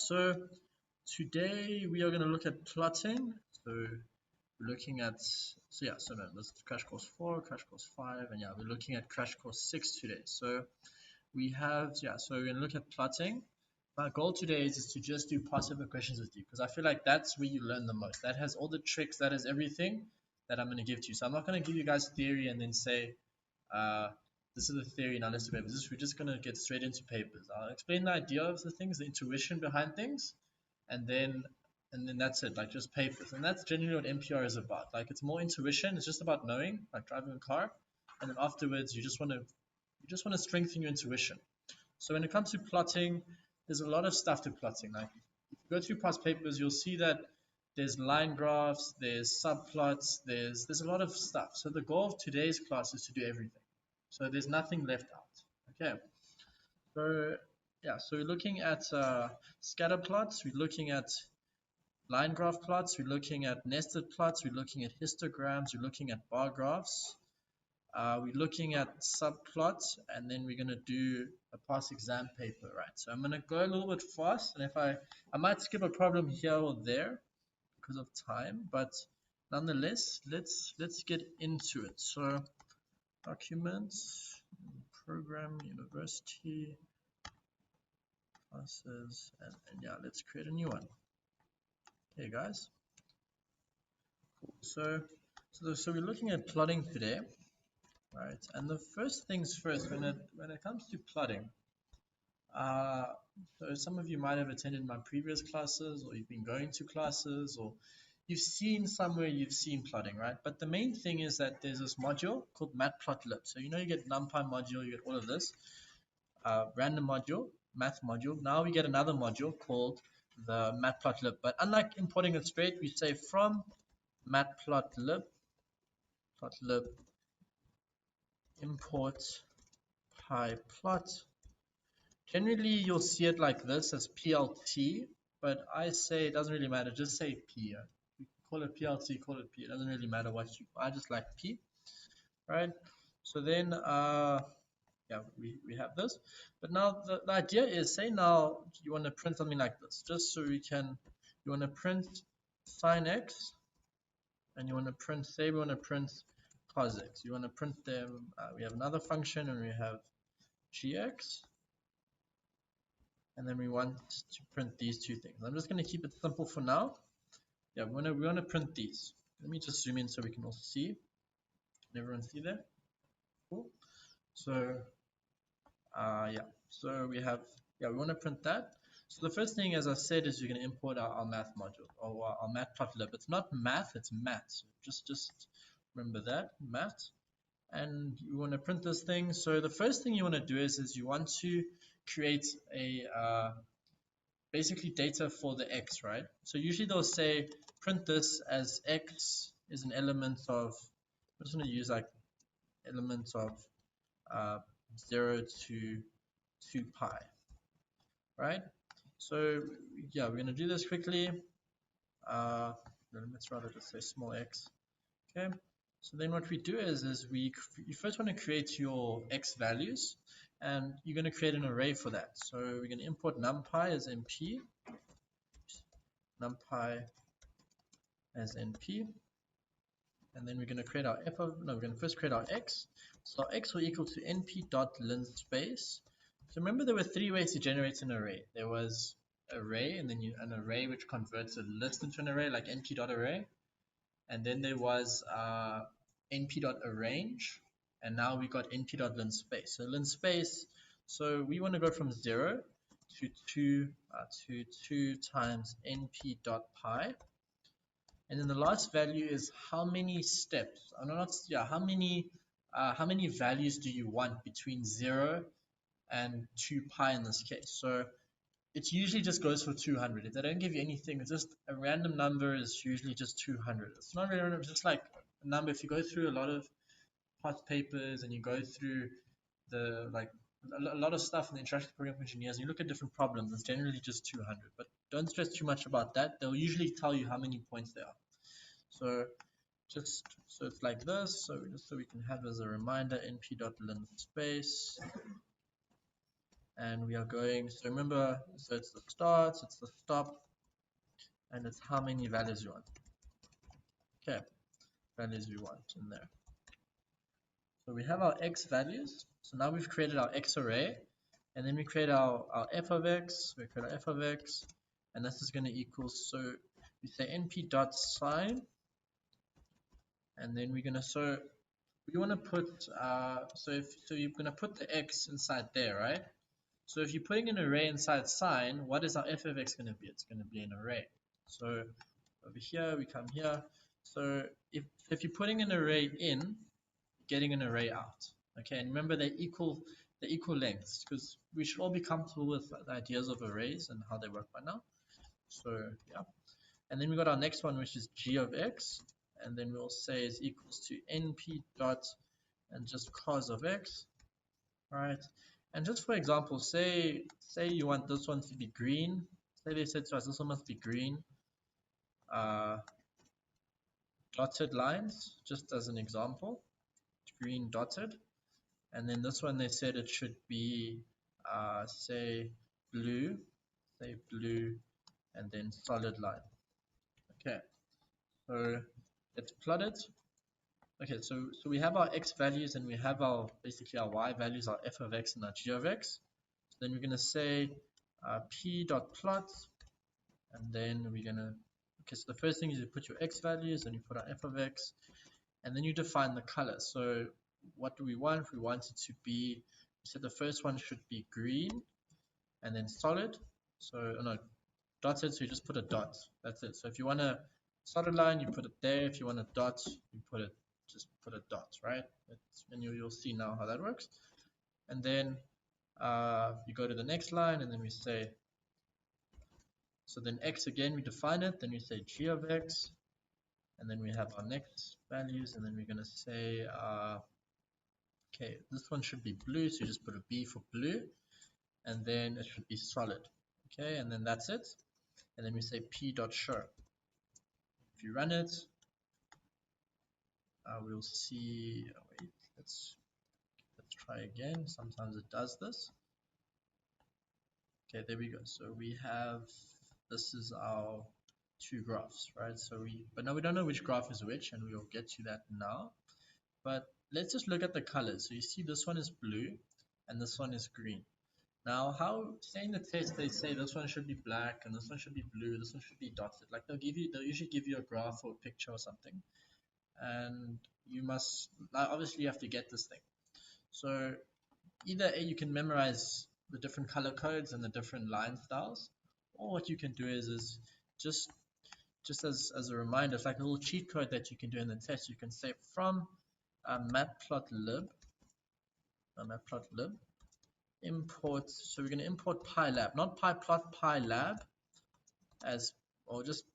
so today we are going to look at plotting. So we're looking at, no, this is crash course 4, crash course 5, and yeah, we're looking at crash course 6 today. So we have, so we're going to look at plotting. My goal today is to just do past paper questions with you, because I feel like that's where you learn the most. That has all the tricks, that has everything that I'm going to give to you. So I'm not going to give you guys theory and then say, this is the theory, now let's do papers. We're just going to get straight into papers. I'll explain the idea of the things, the intuition behind things, and then that's it, like just papers. And that's generally what MPR is about. Like it's more intuition, it's just about knowing, like driving a car, and then afterwards you just want to strengthen your intuition. So when it comes to plotting, there's a lot of stuff to plotting. Like if you go through past papers, you'll see that there's line graphs, there's subplots, there's a lot of stuff. So the goal of today's class is to do everything. So there's nothing left out. Okay. So so we're looking at scatter plots, we're looking at line graph plots, we're looking at nested plots, we're looking at histograms, we're looking at bar graphs, we're looking at subplots, and then we're going to do a past exam paper, right? So I'm going to go a little bit fast, and if I might skip a problem here or there because of time, but nonetheless, let's get into it. So documents, program, university, classes, and yeah, let's create a new one. Okay, guys. Cool. So we're looking at plotting today, right? And the first things first, when it comes to plotting, so some of you might have attended my previous classes, or you've been going to classes, or you've seen somewhere you've seen plotting, right? But the main thing is that there's this module called matplotlib. So you get NumPy module, you get all of this, random module, math module. Now we get another module called the matplotlib. But unlike importing it straight, we say from matplotlib import pyplot. Generally, you'll see it like this as PLT, but I say it doesn't really matter. Just say P. You call it PLT, call it P. It doesn't really matter what I just like P, right? So then, we have this. But now the idea is, say now you want to print something like this, just so you want to print sin x, and you want to print, say we want to print cos x. You want to print them, we have another function, and we have gx. And then we want to print these two things. I'm just going to keep it simple for now. Yeah, we want to print these. Let me just zoom in so we can also see. Can everyone see that? Cool. So so we have, we want to print that. So the first thing, as I said, is you're going to import our math module, or our matplotlib. It's not math, it's mat. So just remember that, mat. And you want to print this thing. So the first thing you want to do is you want to create a basically data for the x, right? So usually they'll say print this as x is an element of, I'm just going to use like elements of 0 to 2 pi, right? So yeah, we're going to do this quickly. Let's rather just say small x. Okay. So then what we do is you first want to create your x values, and you're going to create an array for that. So we're going to import numpy as np, numpy as np, and then we're going to create our we're going to first create our x. So x will equal to np.linspace. So remember, there were 3 ways to generate an array. There was array, and then an array which converts a list into an array, like np.array, and then there was np.arrange, and now we got np.linspace. So linspace, so we want to go from 0 to 2 times np.pi, and then the last value is how many steps, how many values do you want between 0 and 2 pi in this case. So it usually just goes for 200. If they don't give you anything, it's just a random number is usually just 200. It's not really random, it's just like a number. If you go through a lot of past papers and you go through the a lot of stuff in the introduction to programming engineers, and you look at different problems, it's generally just 200. But don't stress too much about that. They'll usually tell you how many points there are. So it's like this. So just so we can have as a reminder, np.linspace, and we are going, so remember, so it's the start, it's the stop, and it's how many values you want. Okay, values we want in there. So we have our x values. So now we've created our x array, and then we create our f of x, we create our f of x, and this is going to equal, so we say np dot sign, and then we're going to, so we want to put, so you're going to put the x inside there, right? So if you're putting an array inside sign, what is our f of x going to be? It's going to be an array. So over here, we come here. So if you're putting an array in, getting an array out. Okay, and remember they're equal lengths, because we should all be comfortable with the ideas of arrays and how they work by now. So yeah, and then we got our next one, which is g of x, and then we'll say is equals to np dot and just cos of x, right? And just for example, say you want this one to be green. Say they said to us this one must be green, dotted lines, just as an example, green dotted. And then this one they said it should be say blue, and then solid line. Okay, so let's plot it. Okay, so we have our x values and we have our basically our y values, our f of x and our g of x. So then we're gonna say p dot plot, and then we're gonna, okay, so the first thing is you put your x values and you put our f of x, and then you define the color. So what do we want? We want it to be, we said the first one should be green and then solid. So no, dotted, so you just put a dot. That's it. So if you want a solid line, you put it there. If you want a dot, you put it, just put a dot, right? And you'll see now how that works. And then you go to the next line, and then we say, so then x again, we define it. Then we say g of x, and then we have our next values, and then we're going to say, okay, this one should be blue, so you just put a b for blue, and then it should be solid. Okay, and then that's it. And then we say p dot show. If you run it, we'll see. Wait, let's try again. Sometimes it does this. Okay, there we go. So we have, this is our two graphs, right? So but now we don't know which graph is which, and we'll get to that now. But let's just look at the colors. So you see this one is blue and this one is green. Now, how, say in the test they say this one should be black and this one should be blue, this one should be dotted. Like they'll usually give you a graph or a picture or something, and you must, obviously you have to get this thing. So either you can memorize the different color codes and the different line styles, or what you can do is just as a reminder, it's like a little cheat code that you can do in the test. You can say from matplotlib import, so we're going to import pylab, not pyplot, pylab, as, or just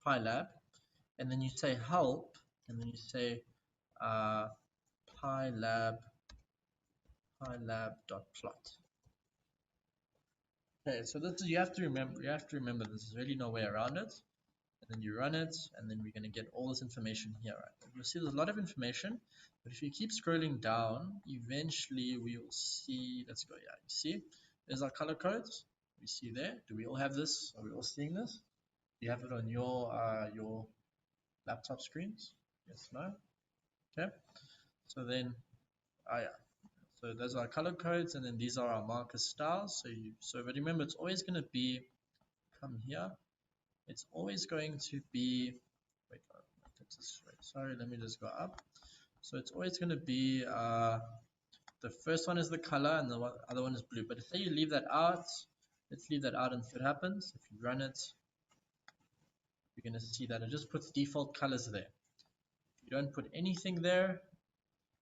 pylab, and then you say help, and then you say pylab dot plot. Okay, so this is, you have to remember this. There's really no way around it. And then you run it, and then we're going to get all this information here, right? You'll see there's a lot of information, but if you keep scrolling down, eventually we will see, let's go, yeah, you see, there's our color codes. We see there. Do we all have this? Are we all seeing this? Do you have it on your laptop screens? Yes, no? Okay. So then, yeah. So those are our color codes, and then these are our marker styles. But remember, it's always going to be, come here, it's always going to be, wait, sorry, let me just go up. So it's always going to be, the first one is the color and the other one is blue. But say you leave that out, let's leave that out and see what happens. If you run it, you're going to see that it just puts default colors there. If you don't put anything there,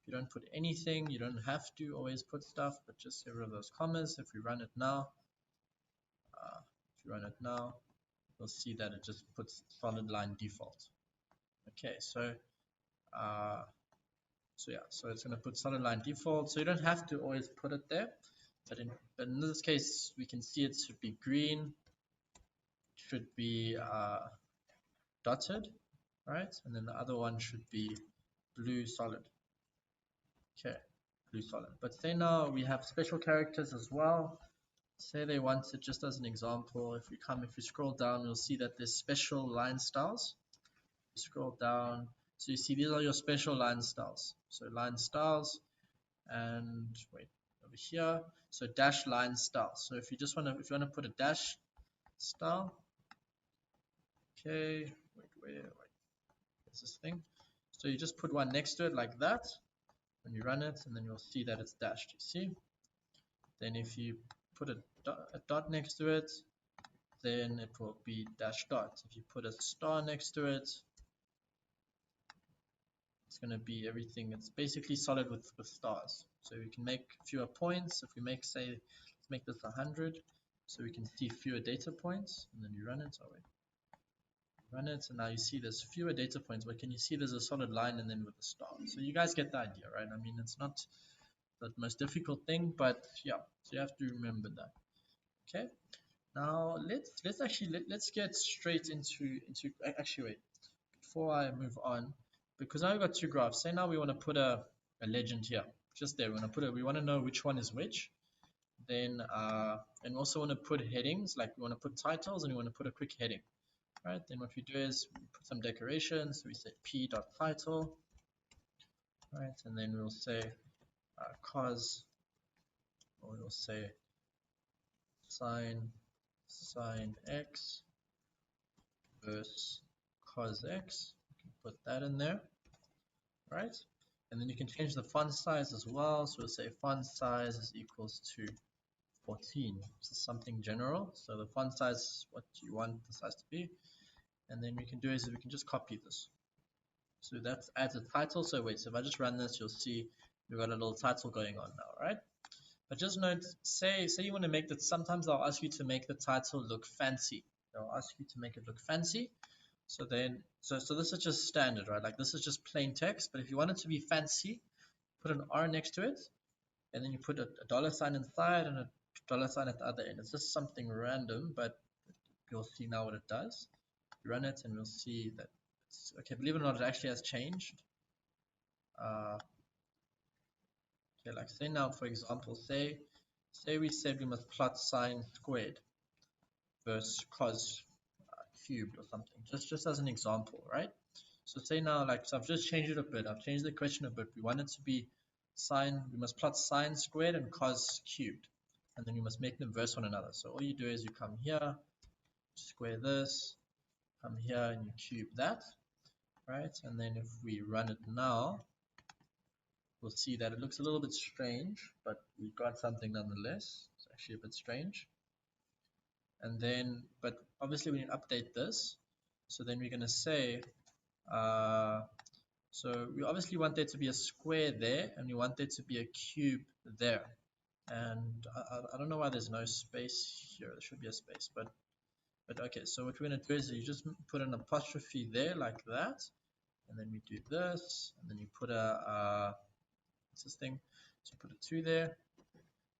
you don't have to always put stuff, but just get rid of those commas. If we run it now, you'll see that it just puts solid line default. Okay, so so it's going to put solid line default, so you don't have to always put it there, but in this case we can see it should be green, should be dotted, right, and then the other one should be blue solid. Okay, blue solid. But say now we have special characters as well. say they want it, just as an example, if we scroll down, you'll see that there's special line styles. You scroll down, so you see these are your special line styles. So line styles, and wait, over here, so dash line style. So if you want to put a dash style, okay, wait, where's this thing? So you just put one next to it like that when you run it, and then you'll see that it's dashed. You see? Then if you put a dot next to it, then it will be dash dot. If you put a star next to it, it's going to be everything. It's basically solid with stars. So we can make fewer points. If we make, say, let's make this 100, so we can see fewer data points, and then you run it. Oh wait, run it, and now you see there's fewer data points, but can you see there's a solid line and then with a star? So you guys get the idea, right? I mean, it's not the most difficult thing, but yeah, so you have to remember that. Okay, now let's get straight into Actuate. Before I move on, because now we've got two graphs. Say now we want to put a legend here, just there. We want to know which one is which. Then and also want to put headings, like we want to put titles and we want to put a quick heading. Right, then what we do is we put some decorations. So we say p.title, right, and then we'll say cos, or we'll say sine x versus cos x. You can put that in there, right? And then you can change the font size as well. So we'll say font size is equals to 14. This is something general. So the font size is what you want the size to be. And then we can do is we can just copy this. So that adds a title. So wait, so if I just run this, you'll see we've got a little title going on now, right? But just note, say you want to make that, sometimes they'll ask you to make the title look fancy. They'll ask you to make it look fancy. So then, so this is just standard, right? Like this is just plain text, but if you want it to be fancy, put an R next to it, and then you put a dollar sign inside and a dollar sign at the other end. It's just something random, but you'll see now what it does. You run it and we'll see that it's, okay, believe it or not, it actually has changed. Okay, like say now, for example, say we said we must plot sine squared versus cos cubed or something, just as an example, right? So say now, like, so I've just changed it a bit. I've changed the question a bit. We want it to be sine, we must plot sine squared and cos cubed, and then you must make them verse one another. So all you do is you come here, square this, come here, and you cube that, right? And then if we run it now, we'll see that it looks a little bit strange, but we got something nonetheless. It's actually a bit strange. And then, but obviously we need to update this. So then we're going to say, so we obviously want there to be a square there, and we want there to be a cube there. And I don't know why there's no space here. There should be a space, but okay. So what we're going to do is you just put an apostrophe there like that, and then we do this, and then you put a what's this thing? So put a 2 there.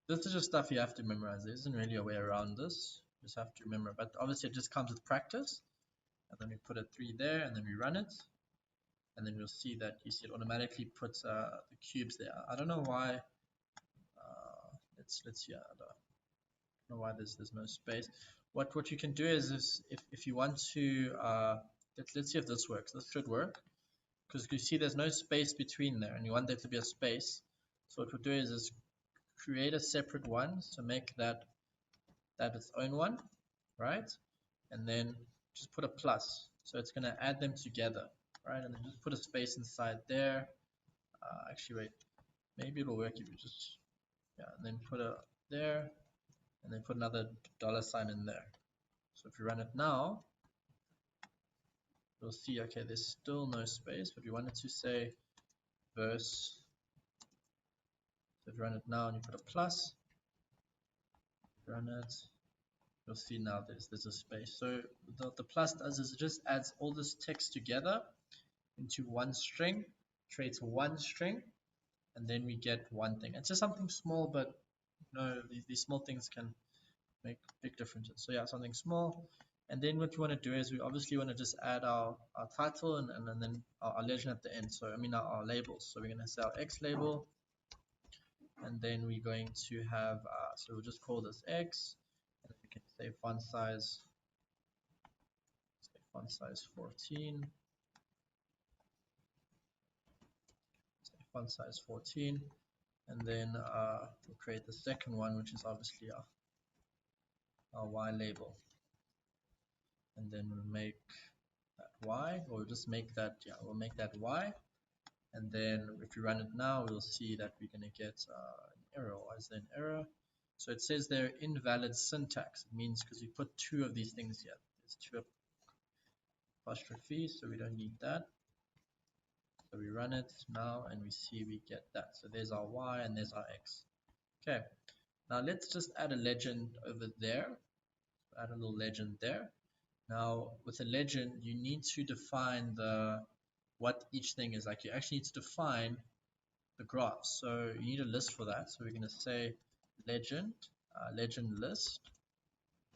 This is just stuff you have to memorize. There isn't really a way around this. You just have to remember. But obviously it just comes with practice. And then we put a 3 there, and then we run it. And then you'll see that you see it automatically puts the cubes there. I don't know why. Let's see. I don't know why there's no space. What you can do is if you want to let's see if this works. This should work, because you see there's no space between there, and you want there to be a space. So what we'll do is create a separate one, so make that its own one, right? And then just put a plus, so it's going to add them together, right? And then just put a space inside there. Actually, wait, maybe it'll work if you just, yeah, and then put a there, and then put another dollar sign in there. So if you run it now, you'll see, okay, there's still no space, but we wanted to say verse. So if you run it now and you put a plus, run it, you'll see now there's a space. So the plus does is it just adds all this text together into one string, creates one string, and then we get one thing. It's just something small, but you know, these small things can make big differences. So yeah, something small. And then what you want to do is we obviously want to just add our title and then our legend at the end. So I mean our labels. So we're going to say our X label, and then we're going to have, so we'll just call this X, and we can say font size 14, say font size 14, and then we'll create the second one, which is obviously our Y label, and then we'll make that Y, or we'll just make that, yeah, we'll make that Y, and then if we run it now, we'll see that we're going to get an error. Why is there an error? So it says there invalid syntax. It means because we put two of these things here. There's two apostrophes, so we don't need that. So we run it now and we see we get that. So there's our Y and there's our X. Okay, now let's just add a legend over there. Add a little legend there. Now with a legend, you need to define what each thing is. Like you actually need to define the graph. So you need a list for that. So we're going to say legend, legend list,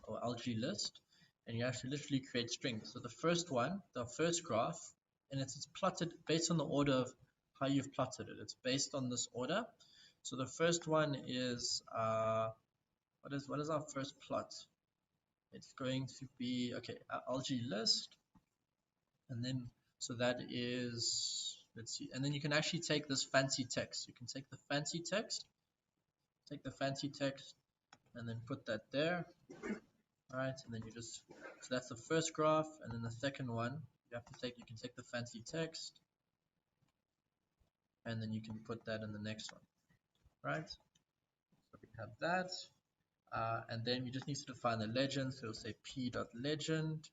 or LG list, and you have to literally create strings. So the first one, the first graph, and it's plotted based on the order of how you've plotted it. It's based on this order. So the first one is what is our first plot? It's going to be, okay, LG list, and then so that is, let's see, and then you can actually take this fancy text. You can take the fancy text, and then put that there. Alright, and then you just, so that's the first graph, and then the second one, you can take the fancy text, and then you can put that in the next one, right? So we have that, and then we just need to define the legend, so we'll say p.legend,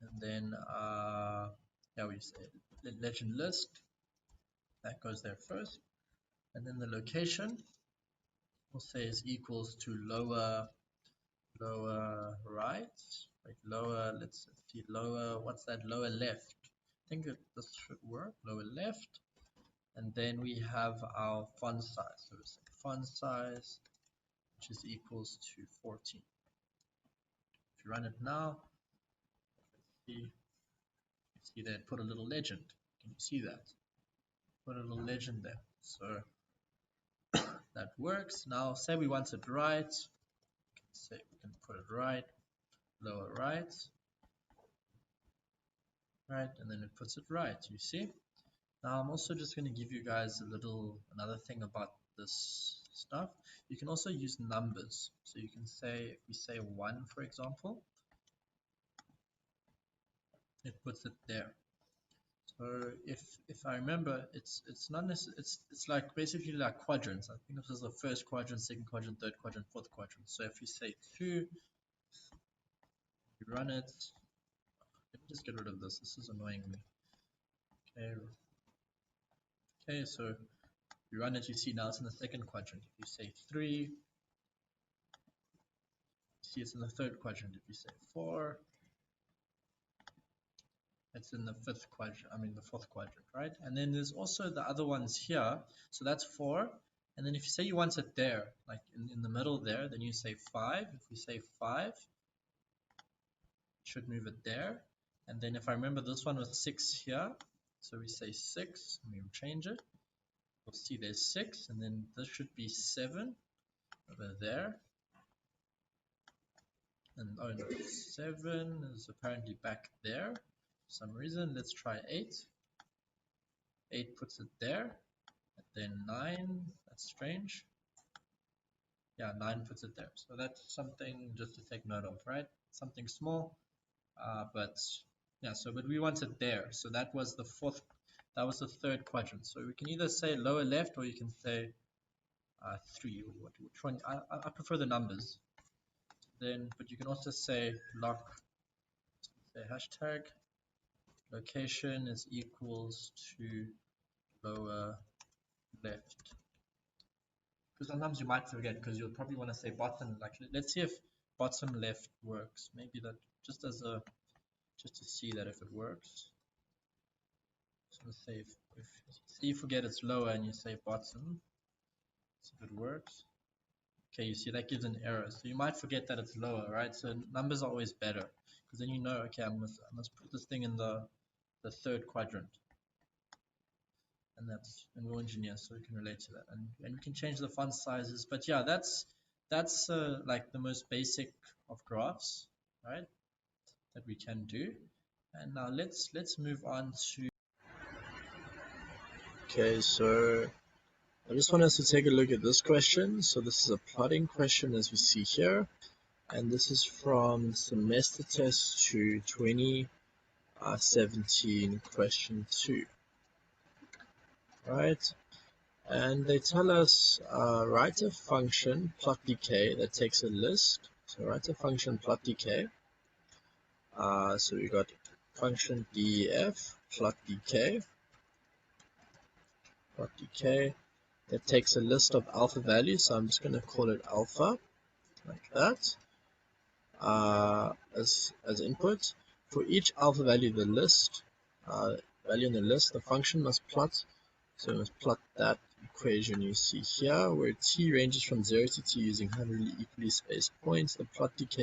and then, yeah, we say legend list, that goes there first, and then the location, we'll say is equals to lower right, like lower, let's see, lower, what's that, lower left. I think this should work, lower left. And then we have our font size. So it's font size, which is equals to 14. If you run it now, you see that put a little legend. Can you see that? Put a little legend there. So that works. Now say we want it right. Say we can put it right, lower right, and then it puts it right, you see. Now I'm also just going to give you guys another thing about this stuff. You can also use numbers. So you can say, if we say 1 for example, it puts it there. So if I remember, it's not necessarily, it's like basically like quadrants. I think this is the first quadrant, second quadrant, third quadrant, fourth quadrant. So if you say 2, you run it. Let me just get rid of this. This is annoying me. Okay, so you run it, you see now it's in the second quadrant. If you say 3, see it's in the third quadrant. If you say 4, it's in the fifth quadrant, the fourth quadrant, right? And then there's also the other ones here. So that's 4. And then if you say you want it there, like in the middle there, then you say 5. If we say 5, it should move it there. And then if I remember this one was 6 here, so we say 6, and we change it. We'll see there's 6, and then this should be 7 over there. And oh no, 7 is apparently back there for some reason. Let's try 8. 8 puts it there. And then 9, that's strange. Yeah, 9 puts it there. So that's something just to take note of, right? Something small, but yeah, but we want it there. So that was the the third quadrant. So we can either say lower left, or you can say 3. Which one? I prefer the numbers. Then, but you can also say lock, say hashtag location is equals to lower left. Because sometimes you might forget, because you'll probably want to say bottom. Like, let's see if bottom left works. Maybe that just to see that if it works. So say if you forget it's lower and you say bottom, see if it works. Okay, you see that gives an error. So you might forget that it's lower, right? So numbers are always better, because then you know, okay, I must put this thing in the third quadrant. and we're engineers, so we can relate to that, and we can change the font sizes. But yeah, that's like the most basic of graphs, right, that we can do. And now let's move on to. Okay, so I just want us to take a look at this question. So this is a plotting question, as we see here, and this is from semester test to 2017 question 2, right? And they tell us write a function plot decay that takes a list. So write a function plot decay. So we got function def plot decay that takes a list of alpha values. So I'm just going to call it alpha, like that, as input. For each alpha value, the list value in the list, the function must plot. So we must plot that equation you see here, where t ranges from 0 to t using 100 equally spaced points. The plot decay